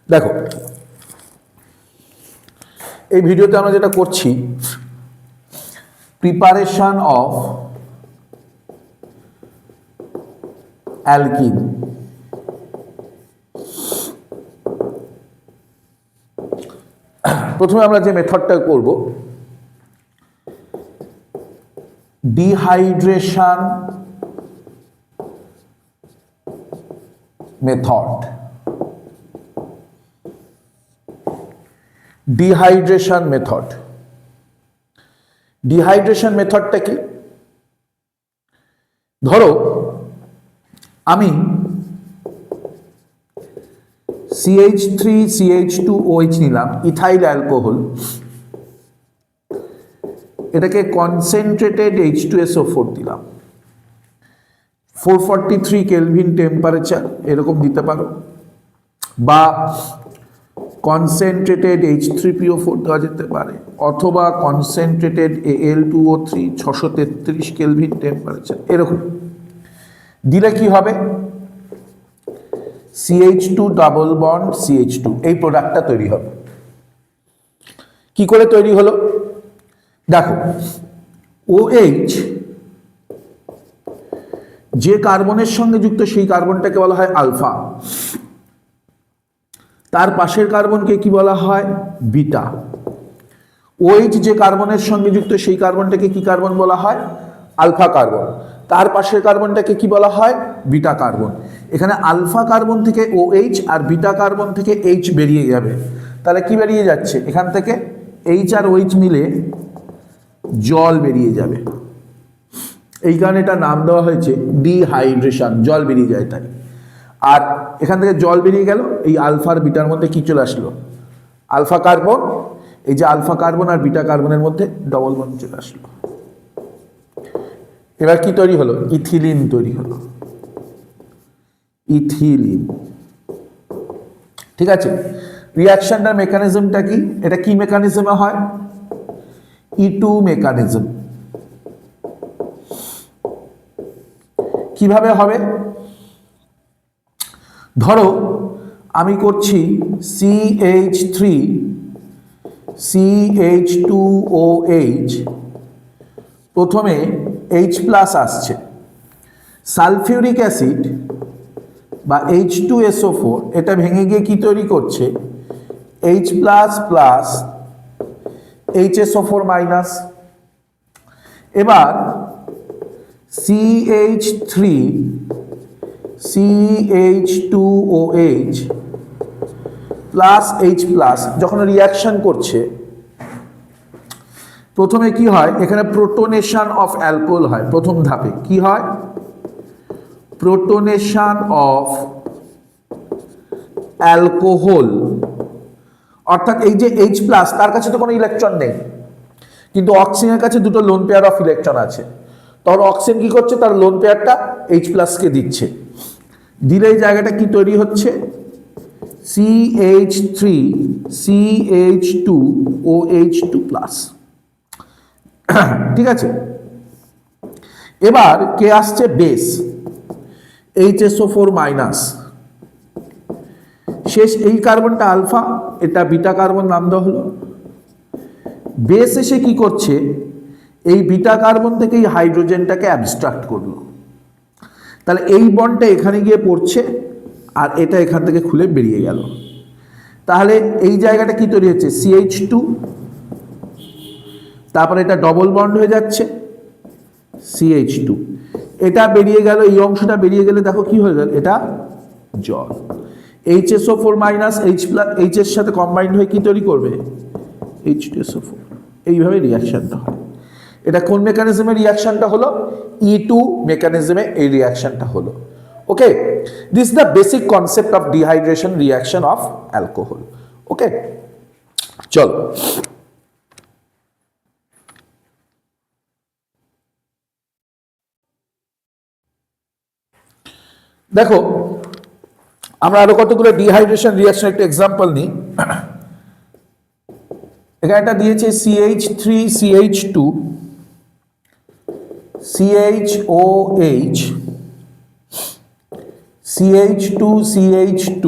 দেখো এই ভিডিওতে আমরা যেটা করছি প্রিপারেশন অফ অ্যালকিন। প্রথমে আমরা যে মেথডটা করব dehydration method. Dehydration method, dehydration মেথডটা কি? ধরো আমি CH3CH2OH নিলাম, ইথাইল অ্যালকোহল, এটাকে কনসেন্ট্রেটেড H2SO4 দিলাম, 443 কেলভিন টেম্পারেচার এরকম দিতে পারো, বা কনসেন্ট্রেটেড H3PO4 দেওয়া যেতে পারে, অথবা কনসেন্ট্রেটেড Al2O3 633 কেলভিন টেম্পারেচার এরকম দিলে কি হবে? CH2 ডাবল বন্ড CH2 এই প্রোডাক্টটা তৈরি হবে। কি করে তৈরি হলো দেখো, OH যে কার্বনের সঙ্গে যুক্ত সেই কার্বনটাকে বলা হয় আলফা, তার পাশের কার্বনকে কি বলা হয়? বিটা। OH যে কার্বনের সঙ্গে যুক্ত সেই কার্বনটাকে কি কার্বন বলা হয়? Alpha carbon. তার পাশের কার্বনটাকে কি বলা হয়? Beta carbon. এখানে আলফা কার্বন থেকে OH আর বিটা কার্বন থেকে H বেরিয়ে যাবে, তাহলে কি বেরিয়ে যাচ্ছে? এখান থেকে H আর OH মিলে জল বেরিয়ে যাবে। এই কারণে এটা নাম দেওয়া হয়েছে ডিহাইড্রেশন, জল বেরিয়ে যায় তাই। আর এখান থেকে জল বেরিয়ে গেল, এই আলফা আর বিটার মধ্যে কি চলে আসলো? Alpha carbon. এই যে আলফা কার্বন আর বিটা কার্বনের মধ্যে ডবল বন্ড চলে আসলো। এবার কি তৈরি হলো? ইথিলিন তৈরি হলো, ইথিলিন। ঠিক আছে, রিঅ্যাকশনটার মেকানিজমটা কি? এটা কি মেকানিজমে হয়? E2 mechanism. কিভাবে হবে? ধরো আমি করছি CH3CH2OH, প্রথমে H+ আসছে, সালফিউরিক অ্যাসিড বা H2SO4 এটা ভেঙে গিয়ে কি তৈরি করছে? H++ HSO4-। এবার CH3CH2OH প্লাস H+ যখন রিঅ্যাকশন করছে, প্রথমে কি হয়? এখানে প্রোটোনেশন অফ অ্যালকোহল হয়। প্রথম ধাপে কি হয়? প্রোটোনেশন অফ অ্যালকোহল। অর্থাৎ এই যে H+, তার কাছে তো কোনো ইলেকট্রন নেই, কিন্তু অক্সিজেনের কাছে দুটো লোন পেয়ার অফ ইলেকট্রন আছে। তখন অক্সিজেন কি করছে? তার লোন পেয়ারটা H+ কে দিচ্ছে। দিলে এই জায়গাটা কি তৈরি হচ্ছে? CH3CH2OH2+। ঠিক আছে, এবার কে আসছে? Base, HSO4-। শেষ এই কার্বনটা আলফা, এটা বিটা কার্বন নাম দেওয়া হলো। বেস এসে কি করছে? এই বিটা কার্বন থেকে এই হাইড্রোজেনটাকে অ্যাবস্ট্রাক্ট করলো, তাহলে এই বন্ডটা এখানে গিয়ে পড়ছে আর এটা এখান থেকে খুলে বেরিয়ে গেল। তাহলে এই জায়গাটা কি তৈরি হচ্ছে? CH2, তারপরে এটা ডবল বন্ড হয়ে যাচ্ছে CH2, এটা বেরিয়ে গেল, এই অংশটা বেরিয়ে গেলে দেখো কি হয়ে গেল? এটা জল। HSO4- H এর সাথে কম্বাইন্ড হয়ে কি তৈরি করবে? H2SO4। এইভাবে রিঅ্যাকশনটা হয়। এটা কোন মেকানিজমে রিঅ্যাকশনটা হলো? E2 মেকানিজমে এই রিঅ্যাকশনটা হলো। Okay, this is the basic concept of dehydration reaction of alcohol. Okay, চলো দেখো আমরা আরো কতগুলো ডিহাইড্রেশন রিঅ্যাকশন একটা এক্সাম্পল নিই। এখানে একটা দিয়েছে CH3CH2 CHOH CH2CH2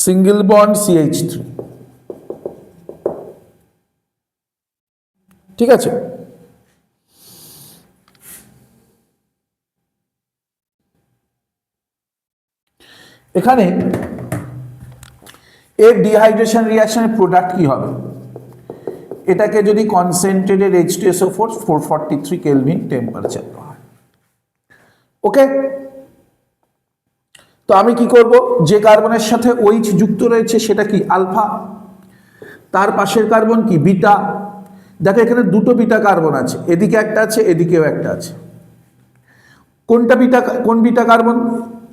single bond CH3, ঠিক আছে। এখানে এর ডিহাইড্রেশন রিঅ্যাকশনের প্রোডাক্ট কি হবে, এটাকে যদি কনসেন্ট্রেটেড H2SO4 443 কেলভিন টেম্পারেচার হয়, ওকে। তো আমি কি করব, যে কার্বনের সাথে OH যুক্ত রয়েছে সেটা কি আলফা, তার পাশের কার্বন কি বিটা। দেখো এখানে দুটো বিটা কার্বন আছে, এদিকে একটা আছে এদিকেও একটা আছে। কোনটা বিটা, কোন বিটা কার্বন,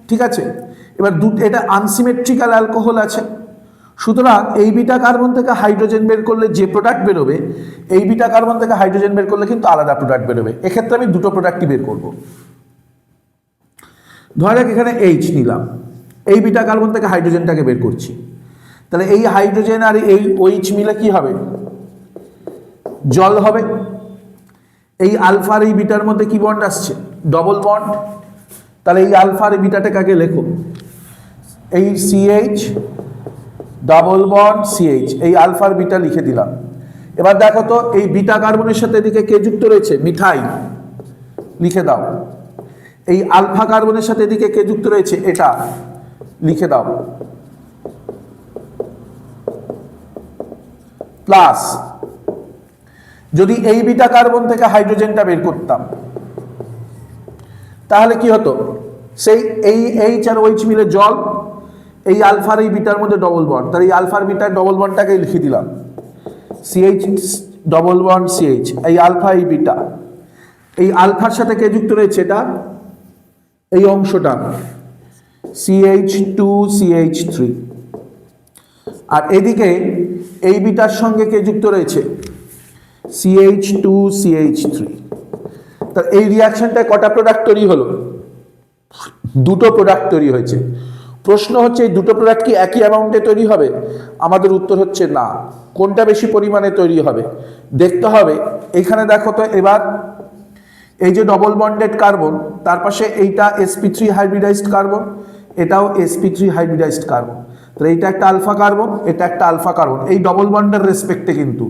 ঠিক আছে। এবার এটা আনসিমেট্রিক্যাল অ্যালকোহল আছে, সুতরাং এই বিটা কার্বন থেকে হাইড্রোজেন বের করলে যে প্রোডাক্ট বেরোবে, এই বিটা কার্বন থেকে হাইড্রোজেন বের করলে কিন্তু আলাদা প্রোডাক্ট বেরোবে। এক্ষেত্রে আমি দুটো প্রোডাক্টই বের করব। ধরা যাক এখানে H নিলাম, এই বিটা কার্বন থেকে হাইড্রোজেনটাকে বের করছি, তাহলে এই হাইড্রোজেন আর এই OH মিলে কি হবে, জল হবে। এই আলফা আর এই বিটার মধ্যে কি বন্ড আসছে, ডবল বন্ড। তাহলে এই আলফা আর এই বিটাটাকে আগে লেখো, এই CH ডবল বন্ড CH, এই আলফার বিটা লিখে দিলাম। এবার দেখো তো এই বিটা কার্বনের সাথে এদিকে কে যুক্ত রয়েছে, মিথাইল, লিখে দাও। এই আলফা কার্বনের সাথে এদিকে কে যুক্ত রয়েছে, এটা লিখে দাও, প্লাস যদি এই বিটা কার্বন থেকে হাইড্রোজেনটা বের করতাম তাহলে কি হতো, সেই এই H আর OH মিলে জল, এই আলফার এই বিটার মধ্যে ডবল বন্ড, তাহলে এই আলফার বিটার ডবল বন্ডটাকে লিখে দিলাম CH ডবল বন্ড CH, এই আলফা এই বিটা। এই আলফার সাথে কে যুক্ত রয়েছে, এটা এই অংশটা CH2CH3, আর এদিকে এই বিটার সঙ্গে কে যুক্ত রয়েছে, CH2CH3। তা এই রিঅ্যাকশনটায় কটা প্রোডাক্ট তৈরি হলো, দুটো প্রোডাক্ট তৈরি হয়েছে। প্রশ্ন হচ্ছে এই দুটো প্রোডাক্ট কি একই অ্যামাউন্টে তৈরি হবে, আমাদের উত্তর হচ্ছে না। কোনটা বেশি পরিমাণে তৈরি হবে দেখতে হবে। এখানে দেখো তো এবার এই যে ডবল বন্ডেড কার্বন, তার পাশে এইটা sp3 হাইব্রিডাইজড কার্বন, এটাও sp3 হাইব্রিডাইজড কার্বন, তাহলে এইটা একটা আলফা কার্বন, এটা একটা আলফা কার্বন, এই ডবল বন্ডের রেসপেক্টে কিন্তু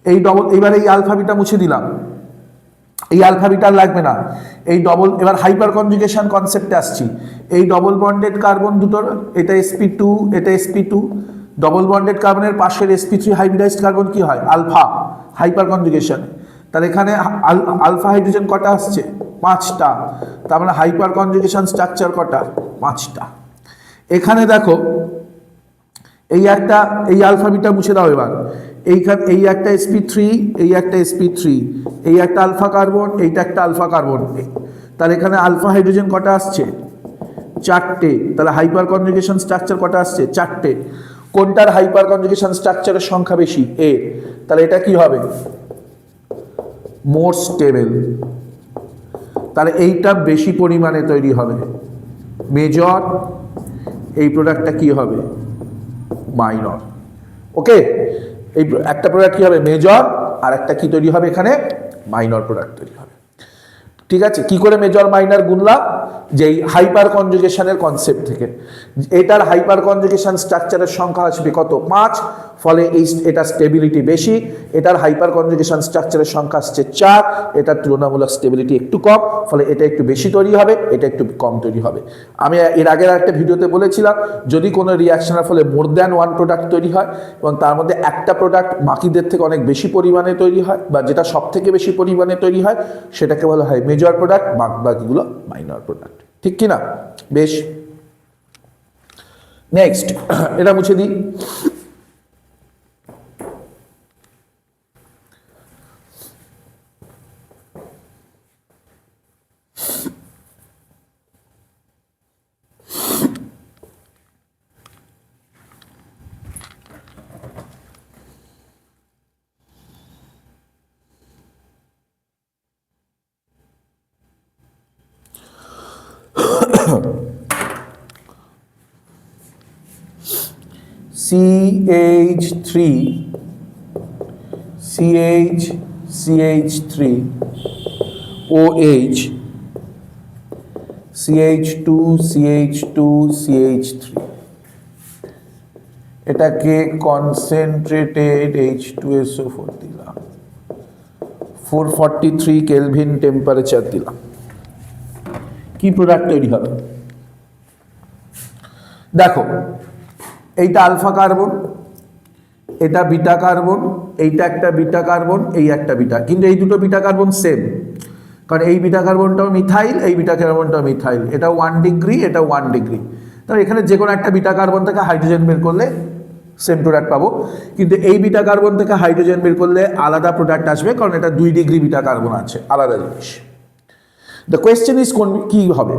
এই ডবল। এবার এই আলফা বিটা মুছে দিলাম, এই আলফা বিটা লাগবে না, এই ডবল। এবার হাইপার কনজুগেশন কনসেপ্টে আসছি। এই ডবল বন্ডেড কার্বন দুটোর, এটা sp2 এটা sp2, ডবল বন্ডেড কার্বনের পাশের sp3 হাইব্রিডাইজড কার্বন কি হয়, আলফা, হাইপার কনজুগেশন। তাহলে এখানে আলফা হাইড্রোজেন কটা আসছে, 5টা, তার মানে হাইপার কনজুগেশন স্ট্রাকচার কটা, 5টা। এখানে দেখো এই একটা, এই আলফা বিটা মুছে দাও। এবার এইখানে এই একটা sp3, এই একটা sp3, এই একটা আলফা কার্বন, এইটা একটা আলফা কার্বন, তাহলে এখানে আলফা হাইড্রোজেন কটা আসছে, 4টে। তাহলে হাইপার কনজুগেশন স্ট্রাকচার কটা আসছে, 4টে। কোনটার হাইপার কনজুগেশন স্ট্রাকচারের সংখ্যা বেশি, এ, তাহলে এটা কি হবে, মোর স্টেবল। তাহলে এইটা বেশি পরিমাণে তৈরি হবে, মেজর। এই প্রোডাক্টটা কি হবে, মাইনর। ওকে, এই একটা প্রোডাক্ট কি হবে, মেজর, আর একটা কি তৈরি হবে, এখানে মাইনর প্রোডাক্ট তৈরি হবে। ঠিক আছে, কি করে মেজর মাইনর গুনলাম, যে হাইপার কনজুগেশনের কনসেপ্ট থেকে। এটার হাইপার কনজুগেশন স্ট্রাকচারের সংখ্যা আসবে কত, 5, ফলে এটা স্টেবিলিটি বেশি। এটার হাইপার কনজুগেশন স্ট্রাকচারের সংখ্যা আসছে 4, এটার তুলনামূলক স্টেবিলিটি একটু কম, ফলে এটা একটু বেশি তৈরি হবে, এটা একটু কম তৈরি হবে। আমি এর আগের একটা ভিডিওতে বলেছিলাম, যদি কোনো রিঅ্যাকশনের ফলে মোর দ্যান ওয়ান প্রোডাক্ট তৈরি হয় এবং তার মধ্যে একটা প্রোডাক্ট বাকিদের থেকে অনেক বেশি পরিমাণে তৈরি হয়, বা যেটা সব থেকে বেশি পরিমাণে তৈরি হয়, সেটাকে বলা হয় মেজর প্রোডাক্ট, বাকিগুলো মাইনর প্রোডাক্ট। ঠিক কিনা, বেশ। নেক্সট, এটা মুছে দিই। CH3 CH3 OH CH2 CH2 CH3, এটাকে কনসেন্ট্রেটেড H2SO4 দিলাম, 443 কেলভিন টেম্পারেচার দিলাম, কি প্রোডাক্ট তৈরি হবে? দেখো, এইটা আলফা কার্বন, এটা বিটা কার্বন, এইটা একটা বিটা কার্বন, এই একটা বিটা, কিন্তু এই দুটো বিটা কার্বন সেম, কারণ এই বিটা কার্বনটাও মিথাইল, এই বিটা কার্বনটাও মিথাইল, এটা 1 ডিগ্রি, এটা 1 ডিগ্রি। তাহলে এখানে যে কোনো একটা বিটা কার্বন থেকে হাইড্রোজেন বের করলে সেম প্রোডাক্ট পাবো, কিন্তু এই বিটা কার্বন থেকে হাইড্রোজেন বের করলে আলাদা প্রোডাক্ট আসবে, কারণ এটা 2 ডিগ্রি বিটা কার্বন আছে, আলাদা জিনিস। দ্য কোয়েশ্চেন ইজ কি হবে?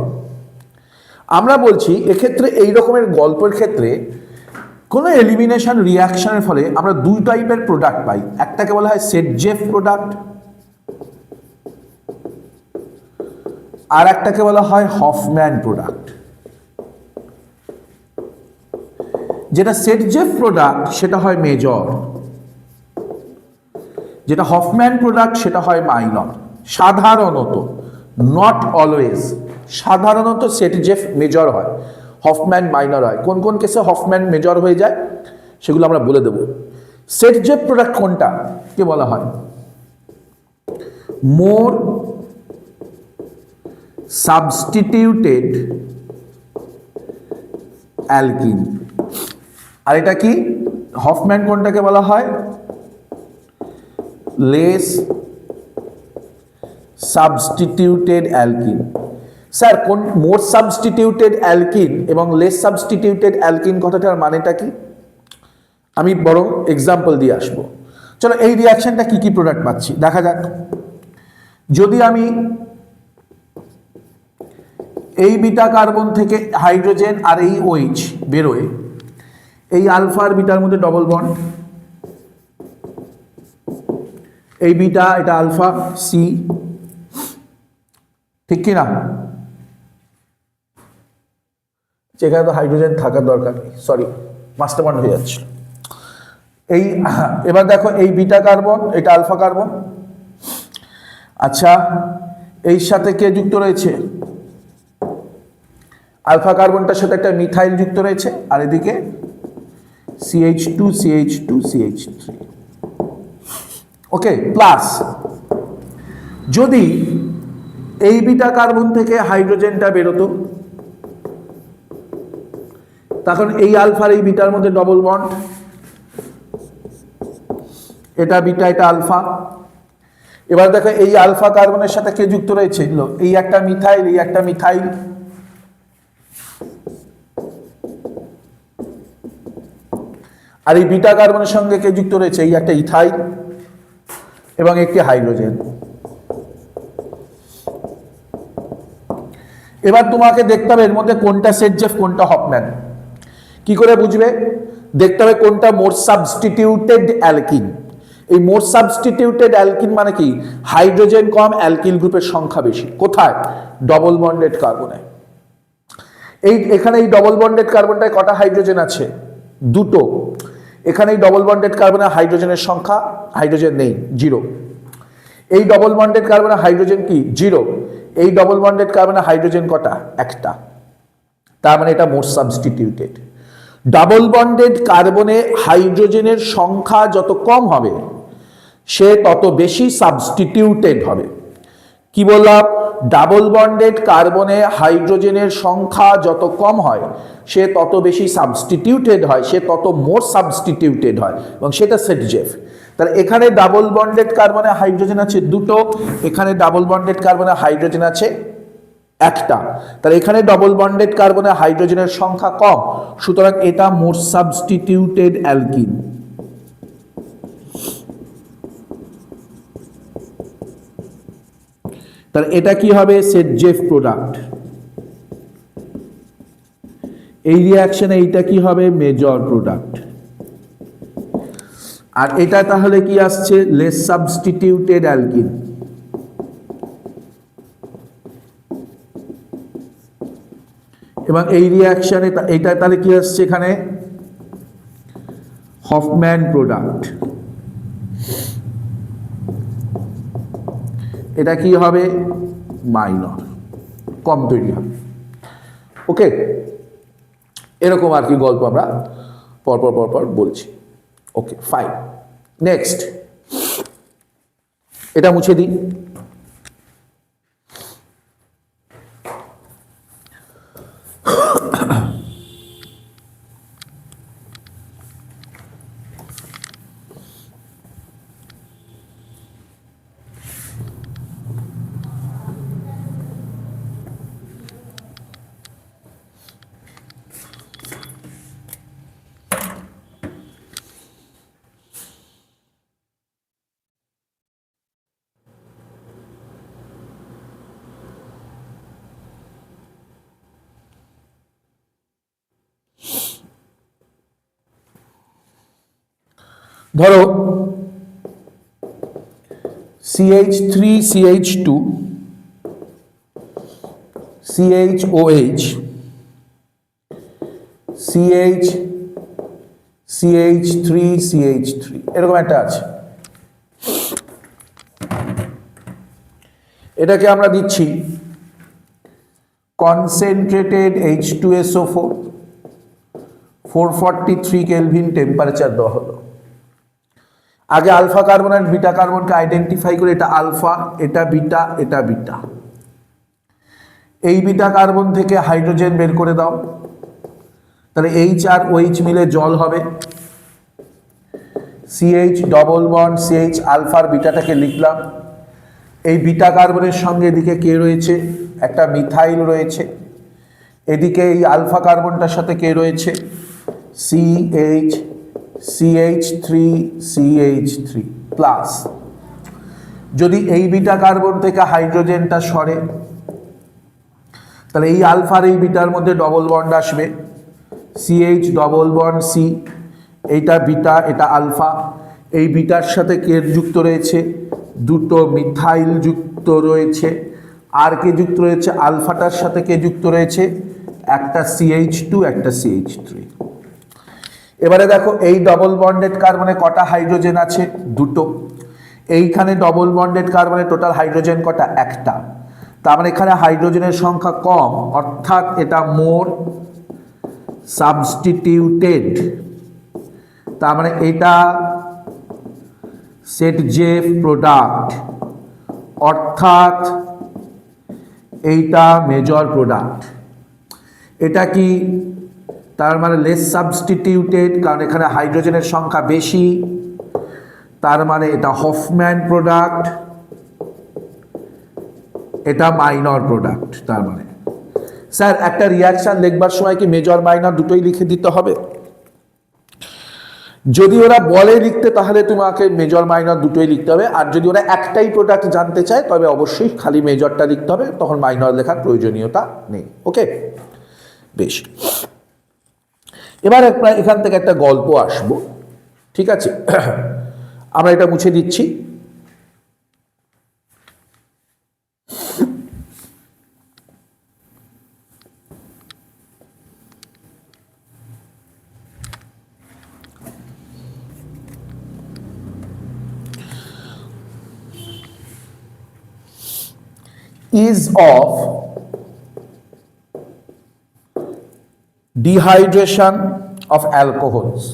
আমরা বলছি এক্ষেত্রে এই রকমের গল্পের ক্ষেত্রে কোনো এলিমিনেশন রিয়াকশনের ফলে আমরা 2 টাইপের প্রোডাক্ট পাই। একটাকে বলা হয় সেটজেফ প্রোডাক্ট, আর একটাকে বলা হয় হফম্যান প্রোডাক্ট। যেটা সেটজেফ প্রোডাক্ট সেটা হয় মেজর, যেটা হফম্যান প্রোডাক্ট সেটা হয় মাইনর। সাধারণত, নট অলওয়েজ, সাধারণত সেটজেফ মেজর হয়, হফম্যান মাইনর হয়। কোন কোন কেসে হফম্যান মেজর হয়ে যায় সেগুলো আমরা বলে দেব। সেটজেফ প্রোডাক্ট কোনটা কে বলা হয়? মোর সাবস্টিটিউটেড অ্যালকিন। আর এটা কি হফম্যান কোনটাকে বলা হয়? Less substituted alkyne. স্যার, কোন মোর সাবস্টিটিউটেড অ্যালকিন এবং লেস সাবস্টিটিউটেড অ্যালকিন কথাটার মানেটা কি? আমি বরং এক্সাম্পল দিয়ে আসবো। চলো, এই রিয়াকশনটা কি কি প্রোডাক্ট পাচ্ছি দেখা যাক। যদি আমি এই বিটা কার্বন থেকে হাইড্রোজেন আর এই OH বেরোয়, এই আলফা আর বিটার মধ্যে ডবল বন্ড, এই বিটা এটা আলফা সি, ঠিক কি না? যেখানে তো হাইড্রোজেন থাকার দরকার নেই, সরি মাস্টার বন্ড হয়ে যাচ্ছে। এই এবার দেখো, এই বিটা কার্বন, এটা আলফা কার্বন, আচ্ছা এর সাথে কে যুক্ত রয়েছে? আলফা কার্বনটার সাথে একটা মিথাইল যুক্ত রয়েছে, আর এদিকে CH2 CH2 CH3। ওকে, প্লাস যদি এই বিটা কার্বন থেকে হাইড্রোজেনটা বেরোতো, তখন এই আলফার এই বিটার মধ্যে ডবল বন্ড, এটা বিটা এটা আলফা। এবার দেখো, এই আলফা কার্বনের সাথে কে যুক্ত রয়েছে? এই একটা মিথাইল, এই একটা মিথাইল। আর এই বিটা কার্বনের সঙ্গে কে যুক্ত রয়েছে? এই একটা ইথাইল এবং একটি হাইড্রোজেন। এবার তোমাকে দেখতে হবে এর মধ্যে কোনটা সেটজেফ কোনটা হফম্যান। কি করে বুঝবে? দেখতে হবে কোনটা মোর সাবস্টিটিউটেড অ্যালকিন। এই মোর সাবস্টিটিউটেড অ্যালকিন মানে কি? হাইড্রোজেন কম, অ্যালকিল গ্রুপের সংখ্যা বেশি। কোথায়? ডবল বন্ডেড কার্বনে। এখানে এই ডবল বন্ডেড কার্বনটায় কটা হাইড্রোজেন আছে? 2টো। এখানে এই ডবল বন্ডেড কার্বনে হাইড্রোজেনের সংখ্যা, হাইড্রোজেন নেই, 0। এই ডবল বন্ডেড কার্বনে হাইড্রোজেন কি? 0। এই ডবল বন্ডেড কার্বনে হাইড্রোজেন কটা? একটা। তার মানে এটা মোর সাবস্টিটিউটেড। ডাবল বন্ডেড কার্বনে হাইড্রোজেনের সংখ্যা যত কম হবে সে তত বেশি সাবস্টিটিউটেড হবে। কি বললাম? ডাবল বন্ডেড কার্বনে হাইড্রোজেনের সংখ্যা যত কম হয় সে তত বেশি সাবস্টিটিউটেড হয়, সে তত মোর সাবস্টিটিউটেড হয়, এবং সেটা সেটজেফ। তাহলে এখানে ডাবল বন্ডেড কার্বনে হাইড্রোজেন আছে 2টো, এখানে ডাবল বন্ডেড কার্বনে হাইড্রোজেন আছে একটা। তাহলে এখানে ডবল বন্ডেড কার্বনে হাইড্রোজেনের সংখ্যা কম, সুতরাং এটা মোর সাবস্টিটিউটেড অ্যালকিন। তাহলে এটা কি হবে? সেটজেফ প্রোডাক্ট। এই রিঅ্যাকশনে এইটা কি হবে? Major product. আর এটা তাহলে কি আসছে? Less substituted alkyne. এবং এই রিঅ্যাকশনে এটা তাহলে কি আসছে? এখানে হফম্যান প্রোডাক্ট। এটা কি হবে? মাইনর, কম তৈরি হবে। ওকে, এরকম আর কি গল্প আমরা পরপর পরপর বলছি। ওকে ফাইন, নেক্সট এটা মুছে দিই। ধরো CH3CH2 CHOH CH3CH3 এরকম একটা আছে। এটাকে আমরা দিচ্ছি কনসেন্ট্রেটেড H2SO4, 443 কেলভিন টেম্পারেচার দেওয়া হলো। আগে আলফা কার্বন আর বিটা কার্বনকে আইডেন্টিফাই করে, এটা আলফা, এটা বিটা, এটা বিটা। এই বিটা কার্বন থেকে হাইড্রোজেন বের করে দাও, তাহলে H আর OH মিলে জল হবে। CH ডবল বন্ড CH আলফার বিটাটাকে লিখলাম। এই বিটা কার্বনের সঙ্গে এদিকে কে রয়েছে, একটা মিথাইল রয়েছে। এদিকে এই আলফা কার্বনটার সাথে কে রয়েছে, CH3CH3 প্লাস। যদি এই বিটা কার্বন থেকে হাইড্রোজেনটা সরে, তাহলে এই আলফার এই বিটার মধ্যে ডবল বন্ড আসবে, CH ডবল বন্ড C, এইটা বিটা এটা আলফা। এই বিটার সাথে কে যুক্ত রয়েছে, দুটো মিথাইল যুক্ত রয়েছে। আর কে যুক্ত রয়েছে, আলফাটার সাথে কে যুক্ত রয়েছে, একটা CH2 একটা CH3। এবারে দেখো এই ডবল বন্ডেড কার্বনে কটা হাইড্রোজেন আছে, দুটো। এইখানে ডবল বন্ডেড কার্বনে টোটাল হাইড্রোজেন কটা, একটা। তার মানে এখানে হাইড্রোজেনের সংখ্যা কম, অর্থাৎ এটা মোর সাবস্টিটিউটেড। তার মানে এটা সেটজেফ প্রোডাক্ট, অর্থাৎ এইটা মেজর প্রোডাক্ট। এটা কি, তার মানে লেস সাবস্টিটিউটেড, কারণ এখানে হাইড্রোজেনের সংখ্যা বেশি। তার মানে এটা হফম্যান প্রোডাক্ট, এটা মাইনর প্রোডাক্ট। তার মানে স্যার একটা রিয়াকশন লিখবার সময় কি মেজর মাইনর দুটোই লিখে দিতে হবে? যদি ওরা বলে লিখতে, তাহলে তোমাকে মেজর মাইনর দুটোই লিখতে হবে। আর যদি ওরা একটাই প্রোডাক্ট জানতে চায়, তবে অবশ্যই খালি মেজরটা লিখতে হবে, তখন মাইনর লেখার প্রয়োজনীয়তা নেই। ওকে, বেশ। এবার এখান থেকে একটা গল্প আসবো, ঠিক আছে? আমরা এটা মুছে দিচ্ছি। is of dehydration of alcohols.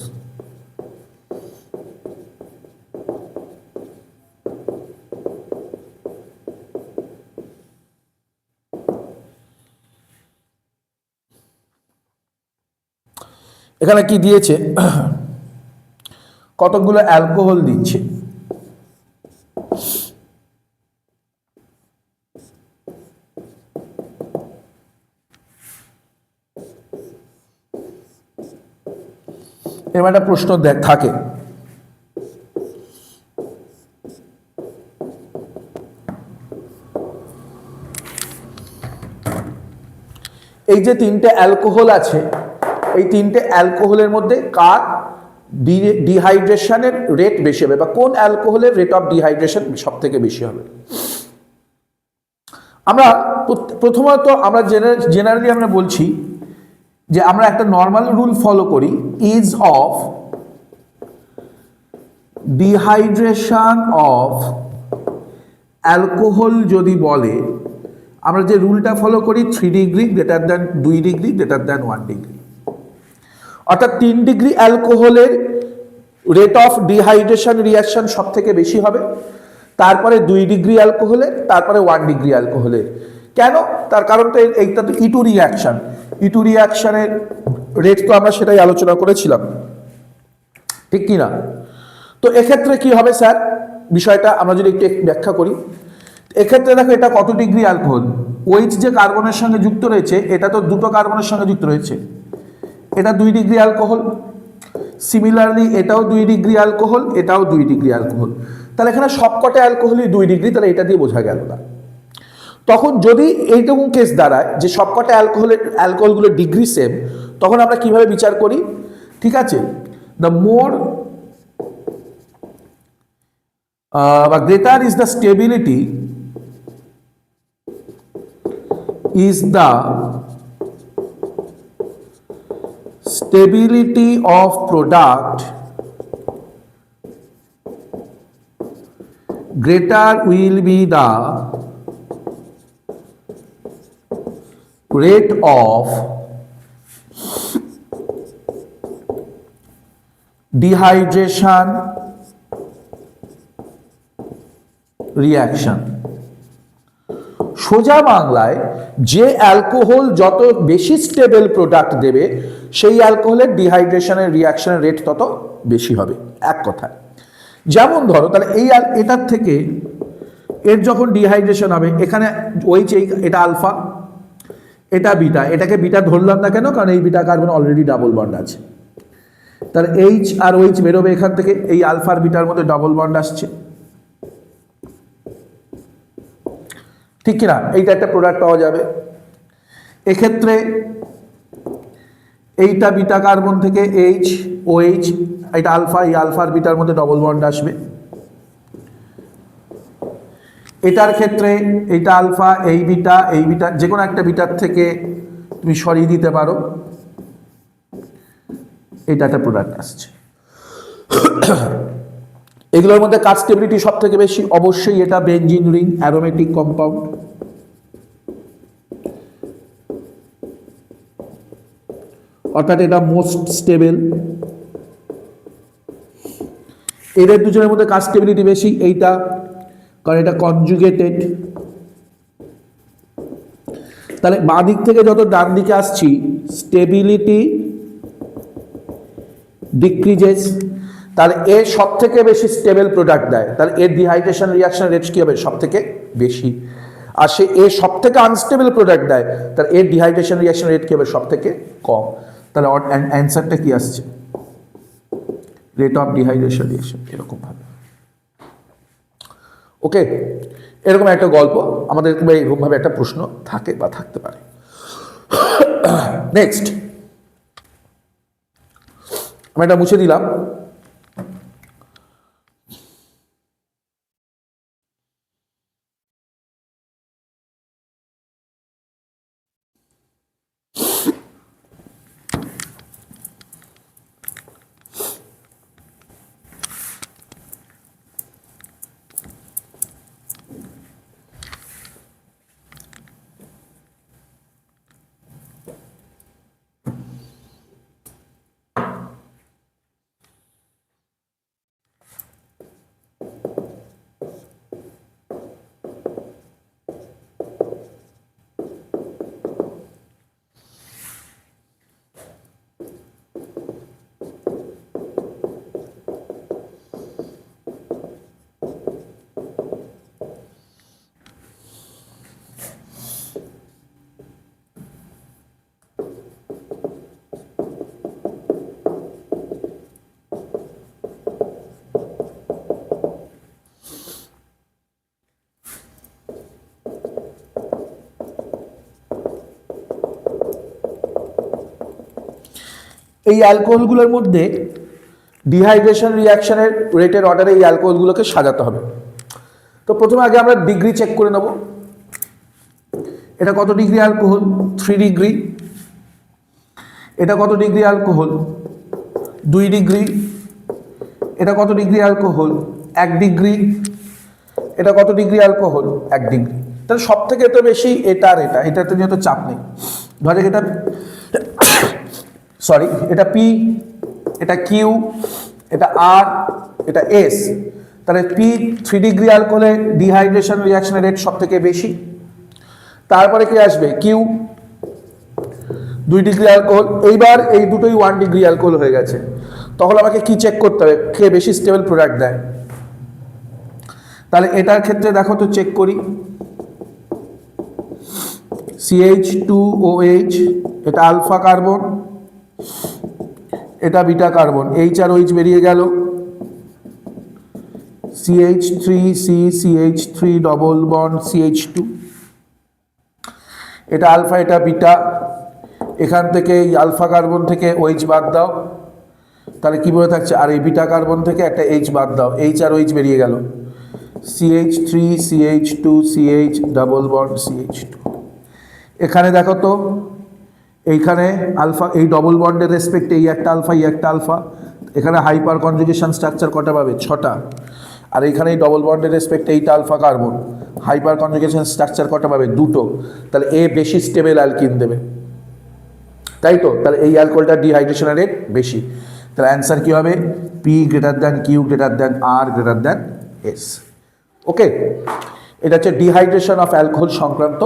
এখানে কি দিয়েছে, কতগুলো অ্যালকোহল দিচ্ছে। এবার একটা প্রশ্ন থাকে, এই যে তিনটে অ্যালকোহল আছে, এই তিনটে অ্যালকোহলের মধ্যে কার ডিহাইড্রেশনের রেট বেশি হবে, বা কোন অ্যালকোহলের রেট অফ ডিহাইড্রেশন সব থেকে বেশি হবে? আমরা প্রথমত আমরা জেনারেলি আমরা বলছি যে আমরা একটা নর্মাল রুল ফলো করি, ease of dehydration of alcohol যদি বলে, আমরা যে রুলটা ফলো করি 3 degree greater than 2 degree greater than 1 degree. অর্থাৎ 3 ডিগ্রি অ্যালকোহলের রেট অফ ডিহাইড্রেশন রিয়াকশন সব থেকে বেশি হবে, তারপরে 2 ডিগ্রি অ্যালকোহলের, তারপরে 1 ডিগ্রি অ্যালকোহলের। কেন? তার কারণ তো এইটা তো ইটু রিয়াকশন, ইটু রিয়াকশনের রেট তো আমরা সেটাই আলোচনা করেছিলাম, ঠিক কি না? তো এক্ষেত্রে কি হবে স্যার, বিষয়টা আমরা যদি একটু ব্যাখ্যা করি। এক্ষেত্রে দেখো এটা কত ডিগ্রি অ্যালকোহল, ওইচ যে কার্বনের সঙ্গে যুক্ত রয়েছে এটা তো দুটো কার্বনের সঙ্গে যুক্ত রয়েছে, এটা 2 ডিগ্রি অ্যালকোহল। সিমিলারলি এটাও 2 ডিগ্রি অ্যালকোহল, এটাও 2 ডিগ্রি অ্যালকোহল। তাহলে এখানে সবকটা অ্যালকোহলই 2 ডিগ্রি, তাহলে এটা দিয়ে বোঝা গেল না। তখন যদি এইটুকু কেস দাঁড়ায় যে সবকটা অ্যালকোহলগুলো ডিগ্রি সেম, তখন আমরা কিভাবে বিচার করি? ঠিক আছে, দ্য মোর বা greater is the stability is the stability of product, greater will be the rate of dehydration reaction। সোজা বাংলায় যে অ্যালকোহল যত বেশি স্টেবল প্রোডাক্ট দেবে সেই অ্যালকোহলের ডিহাইড্রেশনের রিয়াকশনের রেট তত বেশি হবে, এক কথায়। যেমন ধরো তাহলে এটার থেকে এর যখন ডিহাইড্রেশন হবে, এখানে এটা আলফা, এটা বিটা, এটাকে বিটা ধরলাম না কেন? কারণ এই beta carbon already double bond আছে। তাহলে এইচ আর ওইচ বেরোবে এখান থেকে, এই আলফার বিটার মধ্যে ডাবল বন্ড আসছে, ঠিক কিনা? এইটা একটা প্রোডাক্ট পাওয়া যাবে। এক্ষেত্রে এইটা বিটা কার্বন থেকে এইচ ও এইচ, এটা আলফা, এই আলফার বিটার মধ্যে ডবল বন্ড আসবে। এটার ক্ষেত্রে এইটা আলফা, এই বিটা যে কোনো একটা বিটার থেকে তুমি সরিয়ে দিতে পারো, এটা একটা প্রোডাক্ট আসছে। এগুলোর মধ্যে কার স্টেবিলিটি সব থেকে বেশি? অবশ্যই এটা বেনজিন রিং অ্যারোমেটিক কম্পাউন্ড। অর্থাৎ এটা মোস্ট স্টেবল। এদের দুজনের মধ্যে কার স্টেবিলিটি বেশি? এইটা, কারণ এটা কনজুগেটেড। তাহলে বাঁ দিক থেকে যত ডান দিকে আসছি স্টেবিলিটি ডিক্রিজেস, তাহলে এর সব থেকে বেশি স্টেবল প্রোডাক্ট দেয়, তাহলে এর ডিহাইড্রেশন রিয়াকশন রেট কি হবে? সব থেকে বেশি। আর সে এর সব থেকে আনস্টেবল প্রোডাক্ট দেয়, তাহলে এর ডিহাইড্রেশন রিয়াকশন রেট কি হবে? সব থেকে কম। তাহলে অ্যান্সারটা কি আসছে? রেট অফ ডিহাইড্রেশন রিয়াকশন, এরকম ভাবে। ওকে, এরকম একটা গল্প আমাদের এরকম ভাবে একটা প্রশ্ন থাকে বা থাকতে পারে। নেক্সট, আমি এটা মুছে দিলাম। এই অ্যালকোহলগুলোর মধ্যে ডিহাইড্রেশন রিয়াকশনের রেটের অর্ডারে এই অ্যালকোহলগুলোকে সাজাতে হবে। তো প্রথমে আগে আমরা ডিগ্রি চেক করে নেব। এটা কত ডিগ্রি অ্যালকোহল? 3 ডিগ্রি। এটা কত ডিগ্রি অ্যালকোহল? 2 ডিগ্রি। এটা কত ডিগ্রি অ্যালকোহল? 1 ডিগ্রি। এটা কত ডিগ্রি অ্যালকোহল? 1 ডিগ্রি। তাহলে সব থেকে তো বেশি এটা আর এটাতে যেহেতু চাপ নেই, ধরে এটা সরি, এটা পি, এটা কিউ, এটা আর, এটা এস। তাহলে পি 3 ডিগ্রি অ্যালকোহলে ডিহাইড্রেশন রিঅ্যাকশনের রেট সব থেকে বেশি। তারপরে কি আসবে? Q 2 degree alcohol. এইবার এই দুটোই 1 ডিগ্রি অ্যালকোহল হয়ে গেছে। তখন আমাকে কি চেক করতে হবে? কে বেশি স্টেবল প্রোডাক্ট দেয়। তাহলে এটার ক্ষেত্রে দেখো তো চেক করি, CH2OH, এটা আলফা কার্বন, এটা beta carbon, H R OH বেরিয়ে গেল, CH3CCH3 ডবল বন্ড CH2, এটা আলফা, এটা বিটা। এখান থেকে এই আলফা কার্বন থেকে OH বাদ দাও, তাহলে কি বলে থাকছে? আর এই বিটা কার্বন থেকে একটা H বাদ দাও, এইচ আর ওইচ বেরিয়ে গেল, CH3CH2CH ডাবল বন্ড CH2। এখানে দেখো তো, এইখানে আলফা, এই ডবল বন্ডের রেসপেক্টে এই একটা আলফা, এই একটা আলফা। এখানে হাইপার কনজুগেশন স্ট্রাকচার কটা পাবে? 6টা। আর এইখানে এই ডবল বন্ডের রেসপেক্টে এইটা alpha carbon, hyperconjugation structure কটা পাবে? 2টো। তাহলে এ বেশি স্টেবল অ্যালকিন দেবে, তাই তো? তাহলে এই অ্যালকোহলটার ডিহাইড্রেশনের রেট বেশি। তাহলে অ্যান্সার কি হবে? P greater than Q greater than R greater than S. Okay, এটা হচ্ছে ডিহাইড্রেশন অফ অ্যালকোহল সংক্রান্ত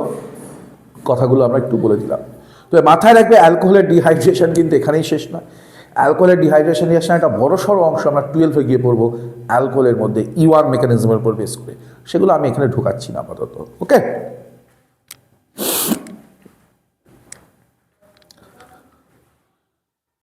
কথাগুলো আমরা একটু বলে দিলাম। তো মাথায় রাখবে, অ্যালকোহলের ডিহাইড্রেশন কিন্তু এখানেই শেষ না। অ্যালকোহলের ডিহাইড্রেশন রিঅ্যাকশন একটা বড়সড় অংশ আমরা 12-এ গিয়ে পড়বো অ্যালকোহলের মধ্যে E1 মেকানিজমের উপর বেস করে। সেগুলো আমি এখানে ঢোকাচ্ছি না আপাতত। ওকে।